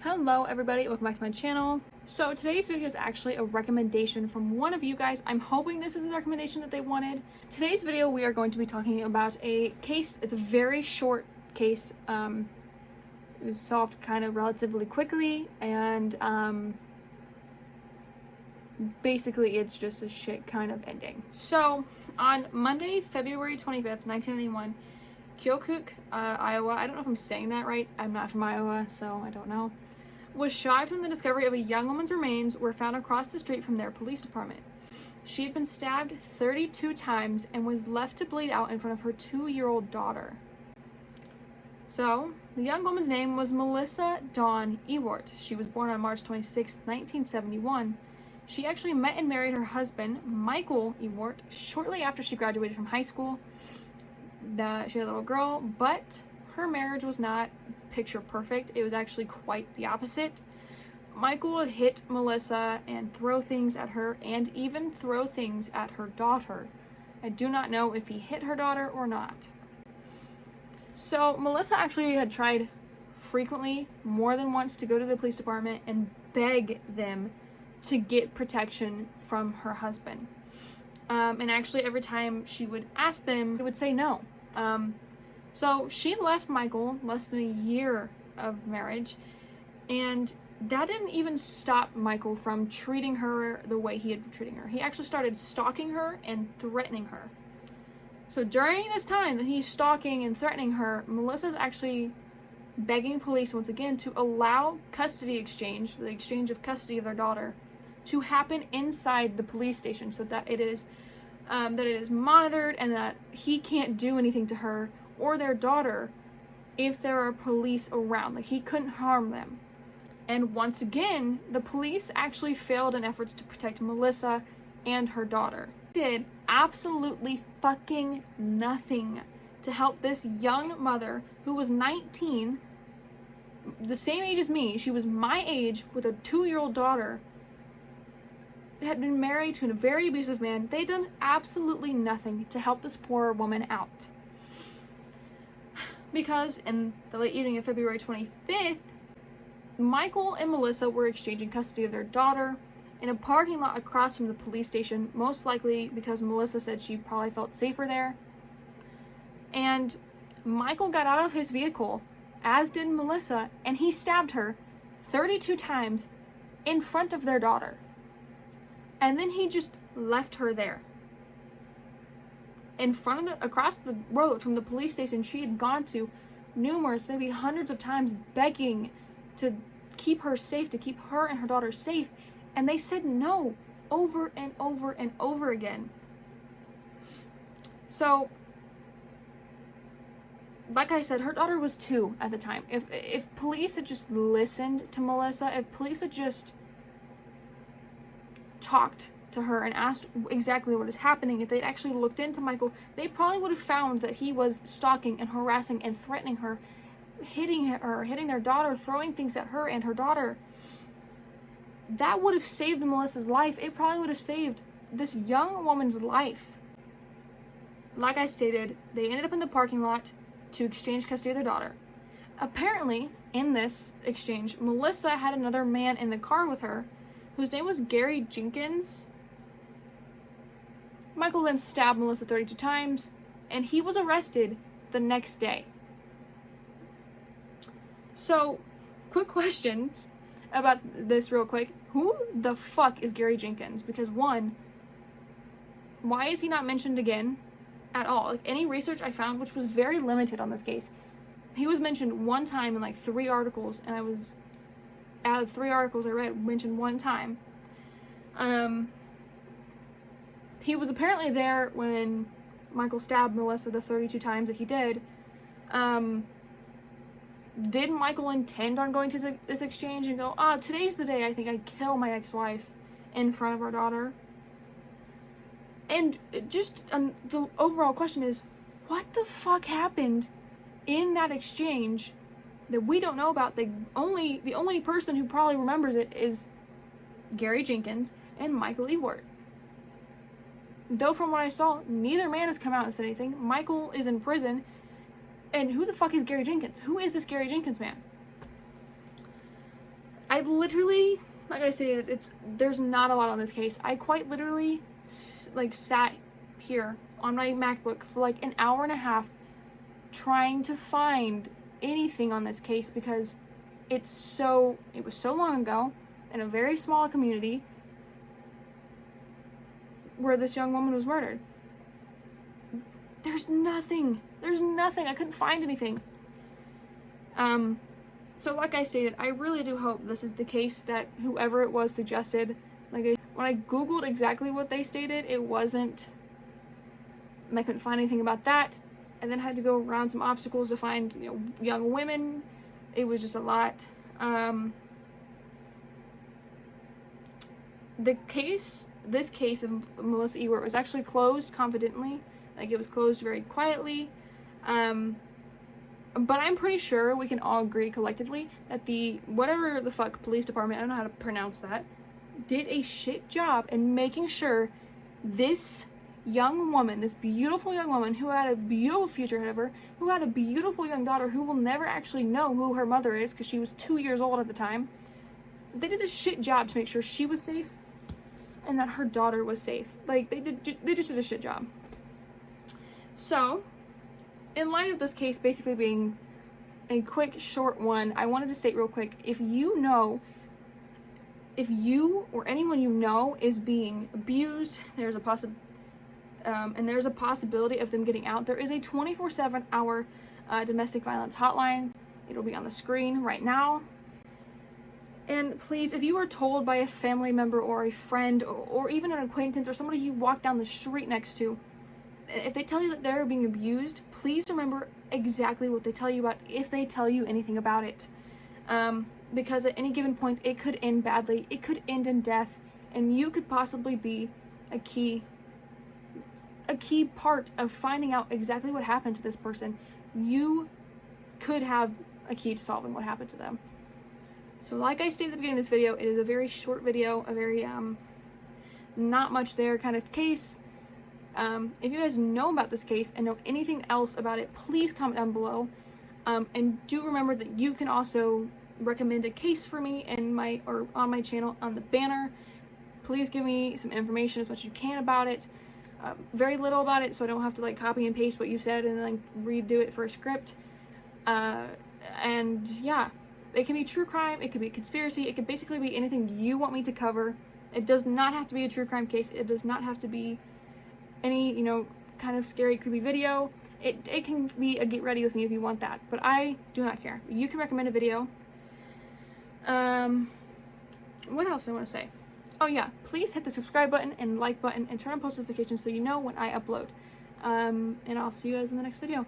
Hello everybody, welcome back to my channel. So today's video is actually a recommendation from one of you guys. I'm hoping this is the recommendation that they wanted. Today's video we are going to be talking about a case. It's a very short case. It was solved kind of relatively quickly, and basically it's just a shit kind of ending. So on Monday, February 25th, 1991, Keokuk, Iowa, I don't know if I'm saying that right, I'm not from Iowa, so I don't know, was shocked when the discovery of a young woman's remains were found across the street from their police department. She had been stabbed 32 times and was left to bleed out in front of her 2-year-old daughter. So, the young woman's name was Melissa Dawn Ewart. She was born on March 26, 1971. She actually met and married her husband, Michael Ewart, shortly after she graduated from high school. She had a little girl, but her marriage was not picture perfect. It was actually quite the opposite. Michael would hit Melissa and throw things at her, and even throw things at her daughter. I do not know if he hit her daughter or not. So Melissa actually had tried frequently, more than once, to go to the police department and beg them to get protection from her husband. And actually every time she would ask them, they would say no. So she left Michael less than a year of marriage, and that didn't even stop Michael from treating her the way he had been treating her. He actually started stalking her and threatening her. So during this time that he's stalking and threatening her, Melissa's actually begging police once again to allow custody exchange, the exchange of custody of their daughter, to happen inside the police station, so that it is monitored and that he can't do anything to her or their daughter if there are police around. Like, he couldn't harm them. And once again, the police actually failed in efforts to protect Melissa and her daughter. Did absolutely fucking nothing to help this young mother who was 19, the same age as me. She was my age with a 2-year-old daughter, had been married to a very abusive man. They'd done absolutely nothing to help this poor woman out. Because in the late evening of February 25th, Michael and Melissa were exchanging custody of their daughter in a parking lot across from the police station, most likely because Melissa said she probably felt safer there. And Michael got out of his vehicle, as did Melissa, and he stabbed her 32 times in front of their daughter. And then he just left her there. In front of across the road from the police station she had gone to numerous, maybe hundreds of times, begging to keep her safe, to keep her and her daughter safe. And they said no over and over and over again. So, like I said, her daughter was 2 at the time. If police had just listened to Melissa, if police had just talked to her and asked exactly what is happening, if they'd actually looked into Michael, they probably would have found that he was stalking and harassing and threatening her, hitting their daughter, throwing things at her and her daughter. That would have saved Melissa's life. It probably would have saved this young woman's life. Like I stated, they ended up in the parking lot to exchange custody of their daughter. Apparently, in this exchange, Melissa had another man in the car with her whose name was Gary Jenkins. Michael then stabbed Melissa 32 times, and he was arrested the next day. So, quick questions about this real quick. Who the fuck is Gary Jenkins? Because one, why is he not mentioned again at all? Like, any research I found, which was very limited on this case, he was mentioned one time in like 3 articles, and out of 3 articles I read, mentioned one time. He was apparently there when Michael stabbed Melissa the 32 times that he did. Did Michael intend on going to this exchange and go, today's the day I think I'd kill my ex-wife in front of our daughter? And just the overall question is, what the fuck happened in that exchange that we don't know about? The only person who probably remembers it is Gary Jenkins and Michael Ewart. Though from what I saw, neither man has come out and said anything. Michael is in prison. And who the fuck is Gary Jenkins? Who is this Gary Jenkins man? I literally, like I stated, there's not a lot on this case. I quite literally like sat here on my MacBook for like an hour and a half trying to find anything on this case because it was so long ago in a very small community where this young woman was murdered. There's nothing. I couldn't find anything. So like I stated, I really do hope this is the case that whoever it was suggested. Like, when I Googled exactly what they stated, it wasn't, and I couldn't find anything about that, and then had to go around some obstacles to find, young women. It was just a lot. This case of Melissa Ewart was actually closed confidently. Like, it was closed very quietly. But I'm pretty sure we can all agree collectively that the whatever the fuck police department, I don't know how to pronounce that, did a shit job in making sure this young woman, this beautiful young woman who had a beautiful future ahead of her, who had a beautiful young daughter who will never actually know who her mother is because she was 2 years old at the time, they did a shit job to make sure she was safe and that her daughter was safe. Like, they just did a shit job. So, in light of this case basically being a quick, short one, I wanted to state real quick, if you or anyone you know is being abused, there's a possibility of them getting out, there is a 24/7 hour domestic violence hotline. It'll be on the screen right now. And please, if you are told by a family member or a friend or even an acquaintance or somebody you walk down the street next to, if they tell you that they're being abused, please remember exactly what they tell you about, if they tell you anything about it. Because at any given point, it could end badly. It could end in death, and you could possibly be a key part of finding out exactly what happened to this person. You could have a key to solving what happened to them. So like I stated at the beginning of this video, it is a very short video, a very not much there kind of case. If you guys know about this case and know anything else about it, please comment down below. And do remember that you can also recommend a case for me on my channel on the banner. Please give me some information as much as you can about it. Very little about it, so I don't have to like copy and paste what you said and then redo it for a script. And yeah, it can be true crime, it could be conspiracy, it could basically be anything you want me to cover. It does not have to be a true crime case. It does not have to be any, kind of scary, creepy video. It can be a get ready with me if you want that, but I do not care. You can recommend a video. What else do I want to say? Oh yeah, please hit the subscribe button and like button and turn on post notifications so you know when I upload. And I'll see you guys in the next video.